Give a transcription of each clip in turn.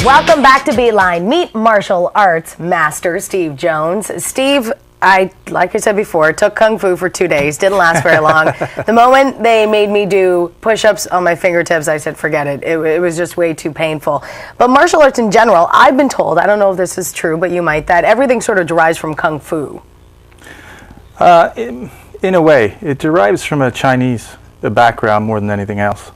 Welcome back to Beeline. Meet martial arts master Steve Jones. Steve, like I said before, took Kung Fu for 2 days. Didn't last very long. The moment they made me do push-ups on my fingertips, I said, forget it. It was just way too painful. But martial arts in general, I've been told, I don't know if this is true, but you might, that everything sort of derives from Kung Fu. In a way, it derives from a Chinese background more than anything else.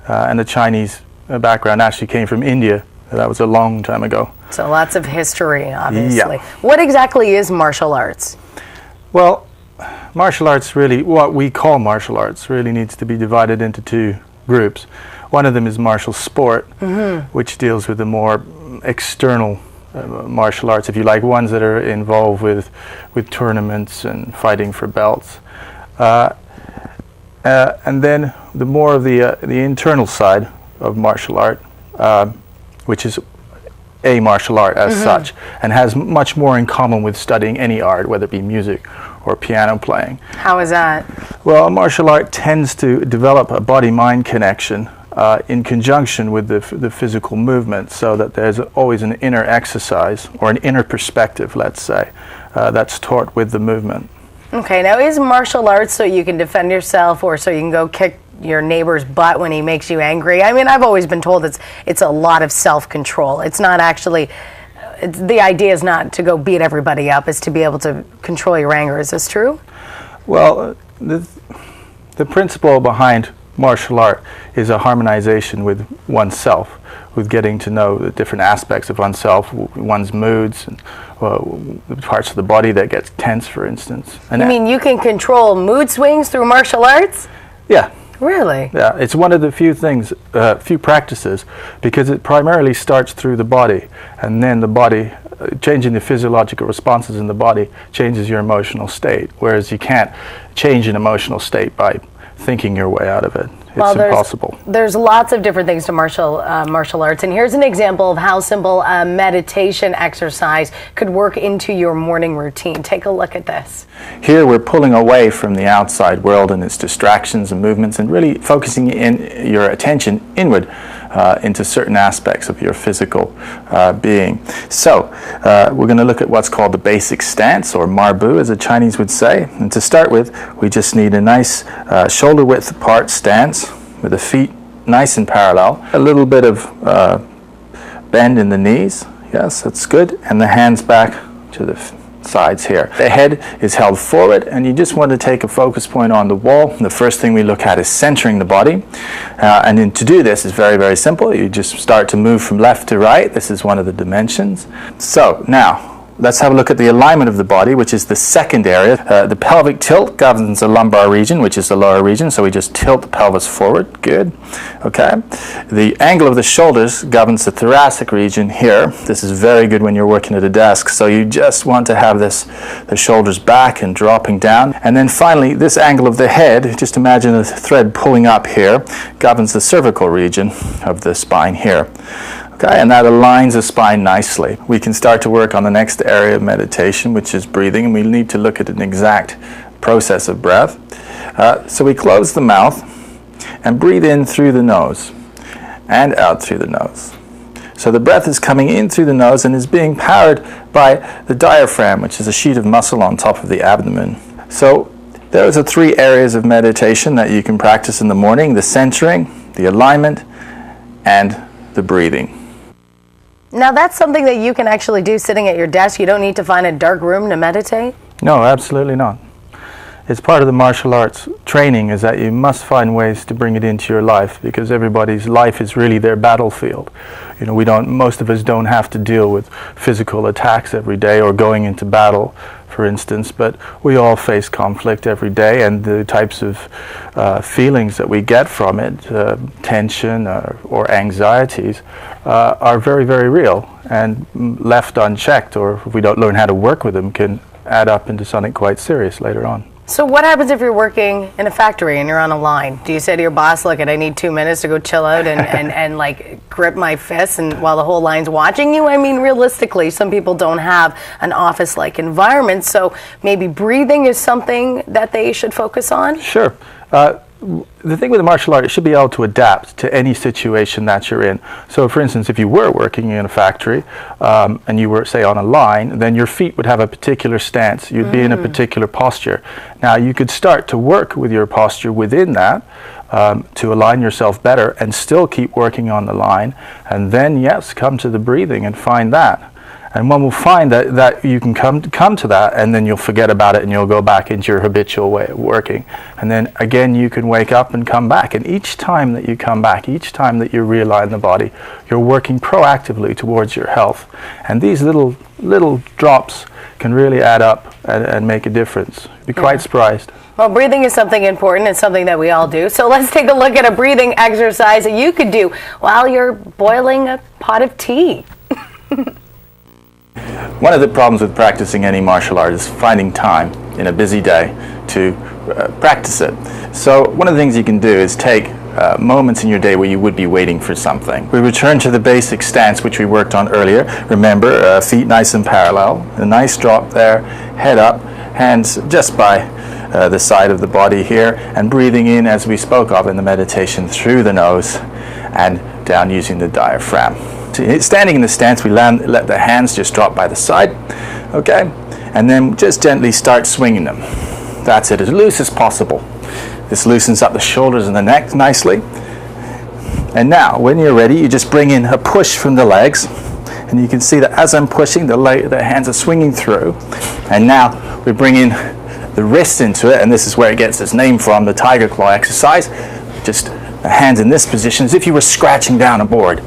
And the Chinese background actually came from India. That was a long time ago. So lots of history, obviously. Yeah. What exactly is martial arts? Well, martial arts really, what we call martial arts, really needs to be divided into two groups. One of them is martial sport, which deals with the more external martial arts, if you like, ones that are involved with tournaments and fighting for belts. And then the more of the internal side of martial art, which is a martial art as such, and has much more in common with studying any art, whether it be music or piano playing. How is that? Well, martial art tends to develop a body-mind connection in conjunction with the physical movement, so that there's always an inner exercise, or an inner perspective, let's say, that's taught with the movement. Okay, now is martial arts so you can defend yourself, or so you can go kick your neighbor's butt when he makes you angry? I mean, I've always been told it's a lot of self-control. It's not actually, the idea is not to go beat everybody up, it's to be able to control your anger. Is this true? Well, the principle behind martial art is a harmonization with oneself, with getting to know the different aspects of oneself, one's moods, and the parts of the body that gets tense, for instance. And you mean you can control mood swings through martial arts? Yeah. Really? Yeah, it's one of the few practices, because it primarily starts through the body, and then the body, changing the physiological responses in the body, changes your emotional state, whereas you can't change an emotional state by thinking your way out of it. It's impossible. There's lots of different things to martial arts, and here's an example of how simple a meditation exercise could work into your morning routine. Take a look at this. Here we're pulling away from the outside world and its distractions and movements, and really focusing in your attention inward into certain aspects of your physical being. So we're going to look at what's called the basic stance, or marbu as the Chinese would say. And to start with, we just need a nice shoulder width apart stance with the feet nice and parallel. A little bit of bend in the knees. Yes, that's good. And the hands back to the sides here. The head is held forward, and you just want to take a focus point on the wall. The first thing we look at is centering the body, and then to do this is very, very simple. You just start to move from left to right. This is one of the dimensions. So now let's have a look at the alignment of the body, which is the second area. The pelvic tilt governs the lumbar region, which is the lower region, so we just tilt the pelvis forward. Good. Okay. The angle of the shoulders governs the thoracic region here. This is very good when you're working at a desk, so you just want to have the shoulders back and dropping down. And then finally, this angle of the head, just imagine a thread pulling up here, governs the cervical region of the spine here. Okay, and that aligns the spine nicely. We can start to work on the next area of meditation, which is breathing, and we need to look at an exact process of breath. So we close the mouth and breathe in through the nose and out through the nose. So the breath is coming in through the nose and is being powered by the diaphragm, which is a sheet of muscle on top of the abdomen. So those are three areas of meditation that you can practice in the morning: the centering, the alignment, and the breathing. Now that's something that you can actually do sitting at your desk. You don't need to find a dark room to meditate? No, absolutely not. It's part of the martial arts training, is that you must find ways to bring it into your life, because everybody's life is really their battlefield. You know, most of us don't have to deal with physical attacks every day or going into battle, for instance, but we all face conflict every day, and the types of feelings that we get from it, tension or anxieties, are very, very real, and left unchecked, or if we don't learn how to work with them, can add up into something quite serious later on. So what happens if you're working in a factory and you're on a line? Do you say to your boss, look, I need 2 minutes to go chill out and like grip my fists and while the whole line's watching you? I mean, realistically, some people don't have an office-like environment, so maybe breathing is something that they should focus on? Sure. the thing with the martial art, it should be able to adapt to any situation that you're in. So, for instance, if you were working in a factory and you were, say, on a line, then your feet would have a particular stance. You'd be in a particular posture. Now, you could start to work with your posture within that to align yourself better and still keep working on the line. And then, yes, come to the breathing and find that. And one will find that you can come to that, and then you'll forget about it and you'll go back into your habitual way of working. And then again you can wake up and come back. And each time that you come back, each time that you realign the body, you're working proactively towards your health. And these little drops can really add up and make a difference. You'd be quite surprised. Well, breathing is something important. It's something that we all do. So let's take a look at a breathing exercise that you could do while you're boiling a pot of tea. One of the problems with practicing any martial art is finding time in a busy day to practice it. So one of the things you can do is take moments in your day where you would be waiting for something. We return to the basic stance which we worked on earlier. Remember, feet nice and parallel, a nice drop there, head up, hands just by the side of the body here, and breathing in, as we spoke of in the meditation, through the nose and down using the diaphragm. Standing in the stance, we let the hands just drop by the side, okay? And then just gently start swinging them. That's it, as loose as possible. This loosens up the shoulders and the neck nicely. And now, when you're ready, you just bring in a push from the legs. And you can see that as I'm pushing, the hands are swinging through. And now we bring in the wrists into it, and this is where it gets its name from, the tiger claw exercise. Just the hands in this position as if you were scratching down a board.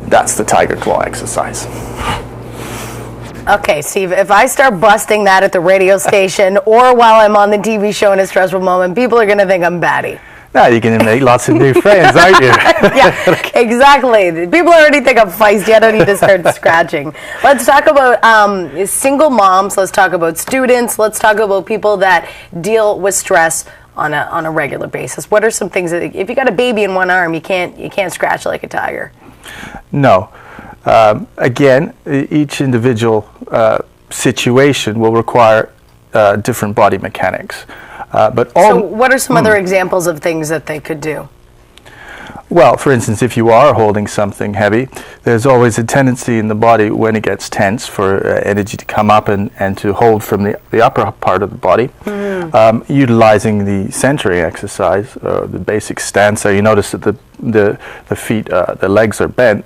That's the tiger claw exercise. Okay, Steve, if I start busting that at the radio station or while I'm on the TV show in a stressful moment, people are going to think I'm batty. Now you're going to make lots of new friends, aren't you? Yeah, exactly. People already think I'm feisty. I don't need to start scratching. Let's talk about single moms. Let's talk about students. Let's talk about people that deal with stress on a regular basis. What are some things that, if you got a baby in one arm, you can't scratch like a tiger? No. Again, each individual situation will require different body mechanics. So what are some other examples of things that they could do? Well, for instance, if you are holding something heavy, there's always a tendency in the body when it gets tense for energy to come up and to hold from the upper part of the body. Utilizing the centering exercise, the basic stance. So you notice that the feet, the legs are bent.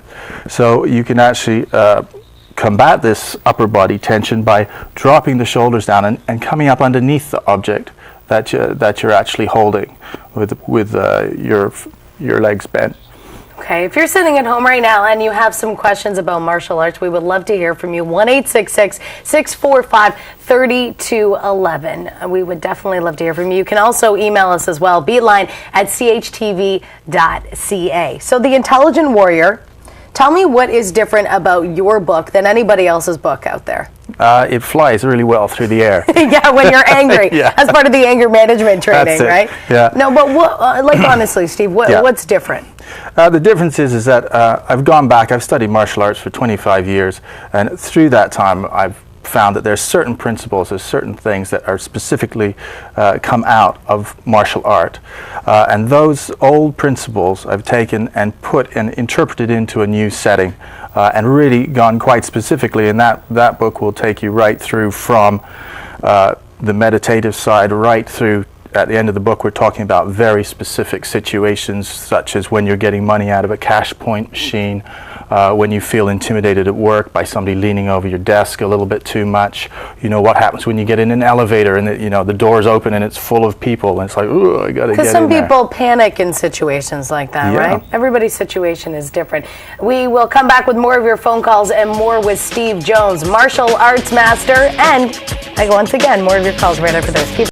So you can actually combat this upper body tension by dropping the shoulders down and coming up underneath the object that you're actually holding with your legs bent. Okay, if you're sitting at home right now and you have some questions about martial arts, we would love to hear from you. 1-866-645-3211. We would definitely love to hear from you. You can also email us as well, beatline@chtv.ca. So The Intelligent Warrior, tell me what is different about your book than anybody else's book out there. It flies really well through the air. Yeah, when you're angry. Yeah. As part of the anger management training, That's it. right? Yeah. No, but what, honestly, Steve, what's different? The difference is that I've gone back, I've studied martial arts for 25 years, and through that time I've found that there's certain principles, there's certain things that are specifically come out of martial art. And those old principles I've taken and put and interpreted into a new setting and really gone quite specifically, and that book will take you right through from the meditative side right through. At the end of the book, we're talking about very specific situations, such as when you're getting money out of a cash point machine, when you feel intimidated at work by somebody leaning over your desk a little bit too much. You know, what happens when you get in an elevator and the door's open and it's full of people, and it's like, ooh, I gotta get in there. Because some people panic in situations like that, right? Everybody's situation is different. We will come back with more of your phone calls and more with Steve Jones, martial arts master, and once again, more of your calls right after this. Keep